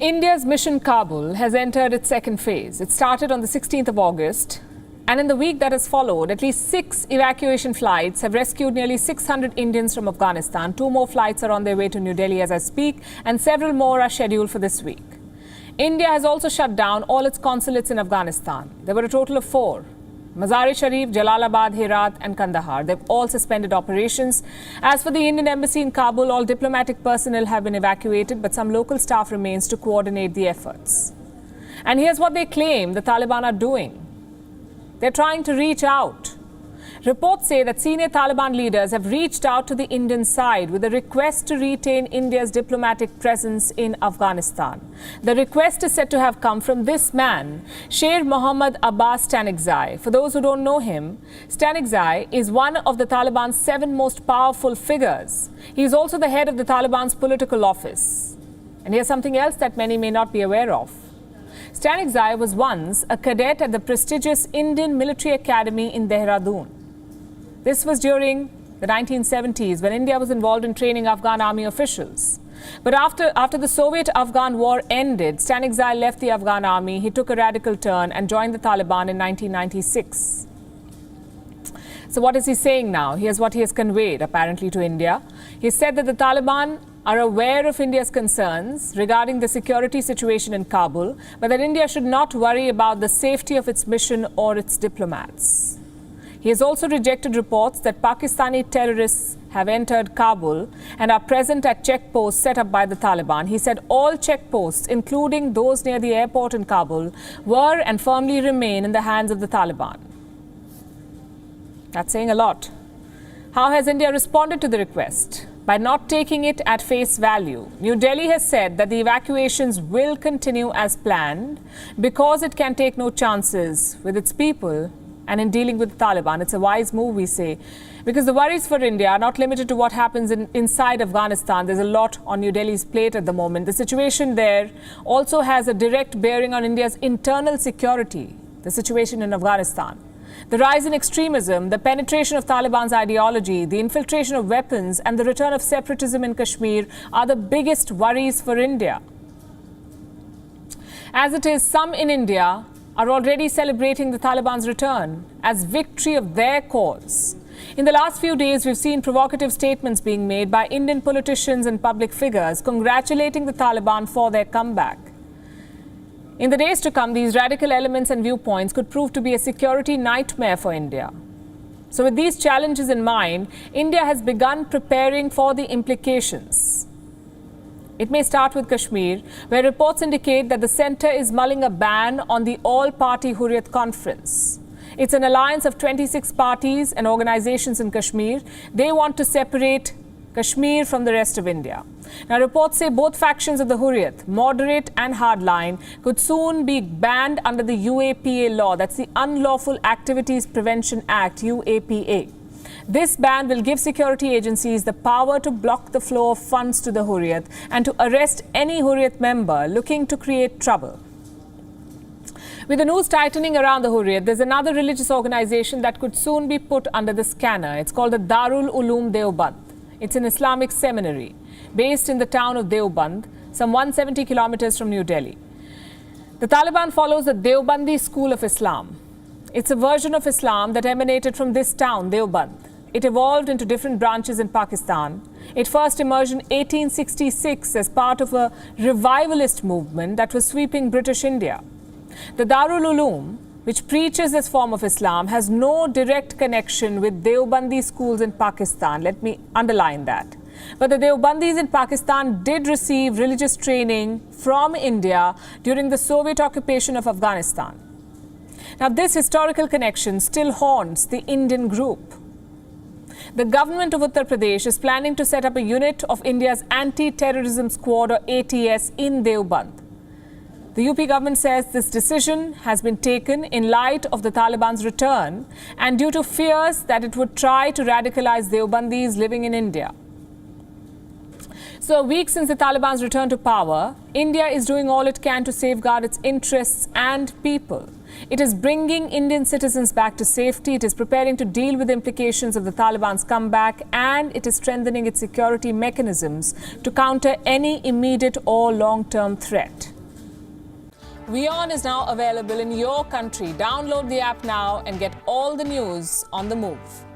India's mission Kabul has entered its second phase. It started on the 16th of August, and in the week that has followed, at least 6 evacuation flights have rescued nearly 600 Indians from Afghanistan. 2 more flights are on their way to New Delhi as I speak, and several more are scheduled for this week. India has also shut down all its consulates in Afghanistan. There were a total of 4. Mazar-e-Sharif, Jalalabad, Herat and Kandahar. They've all suspended operations. As for the Indian embassy in Kabul, all diplomatic personnel have been evacuated, but some local staff remains to coordinate the efforts. And here's what they claim the Taliban are doing. They're trying to reach out. Reports say that senior Taliban leaders have reached out to the Indian side with a request to retain India's diplomatic presence in Afghanistan. The request is said to have come from this man, Sher Mohammad Abbas Stanigzai. For those who don't know him, Stanigzai is one of the Taliban's 7 most powerful figures. He is also the head of the Taliban's political office. And here's something else that many may not be aware of. Stanigzai was once a cadet at the prestigious Indian Military Academy in Dehradun. This was during the 1970s when India was involved in training Afghan army officials. But after the Soviet-Afghan war ended, Stanigzai left the Afghan army. He took a radical turn and joined the Taliban in 1996. So what is he saying now? Here's what he has conveyed apparently to India. He said that the Taliban are aware of India's concerns regarding the security situation in Kabul, but that India should not worry about the safety of its mission or its diplomats. He has also rejected reports that Pakistani terrorists have entered Kabul and are present at checkposts set up by the Taliban. He said all checkposts, including those near the airport in Kabul, were and firmly remain in the hands of the Taliban. That's saying a lot. How has India responded to the request? By not taking it at face value. New Delhi has said that the evacuations will continue as planned because it can take no chances with its people and in dealing with the Taliban. It's a wise move, we say, because the worries for India are not limited to what happens inside Afghanistan. There's a lot on New Delhi's plate at the moment. The situation there also has a direct bearing on India's internal security, the situation in Afghanistan. The rise in extremism, the penetration of Taliban's ideology, the infiltration of weapons and the return of separatism in Kashmir are the biggest worries for India. As it is, some in India are already celebrating the Taliban's return as victory of their cause. In the last few days, we've seen provocative statements being made by Indian politicians and public figures congratulating the Taliban for their comeback. In the days to come, these radical elements and viewpoints could prove to be a security nightmare for India. So with these challenges in mind, India has begun preparing for the implications. It may start with Kashmir, where reports indicate that the centre is mulling a ban on the all-party Hurriyat conference. It's an alliance of 26 parties and organizations in Kashmir. They want to separate Kashmir from the rest of India. Now, reports say both factions of the Hurriyat, moderate and hardline, could soon be banned under the UAPA law. That's the Unlawful Activities Prevention Act, UAPA. This ban will give security agencies the power to block the flow of funds to the Hurriyat and to arrest any Hurriyat member looking to create trouble. With the news tightening around the Hurriyat, there's another religious organization that could soon be put under the scanner. It's called the Darul Uloom Deoband. It's an Islamic seminary based in the town of Deoband, some 170 kilometers from New Delhi. The Taliban follows the Deobandi school of Islam. It's a version of Islam that emanated from this town, Deoband. It evolved into different branches in Pakistan. It first emerged in 1866 as part of a revivalist movement that was sweeping British India. The Darul Uloom, which preaches this form of Islam, has no direct connection with Deobandi schools in Pakistan. Let me underline that. But the Deobandis in Pakistan did receive religious training from India during the Soviet occupation of Afghanistan. Now, this historical connection still haunts the Indian group. The government of Uttar Pradesh is planning to set up a unit of India's Anti-Terrorism Squad or ATS in Deoband. The UP government says this decision has been taken in light of the Taliban's return and due to fears that it would try to radicalize Deobandis living in India. So a week since the Taliban's return to power, India is doing all it can to safeguard its interests and people. It is bringing Indian citizens back to safety. It is preparing to deal with the implications of the Taliban's comeback, and it is strengthening its security mechanisms to counter any immediate or long-term threat. WION is now available in your country. Download the app now and get all the news on the move.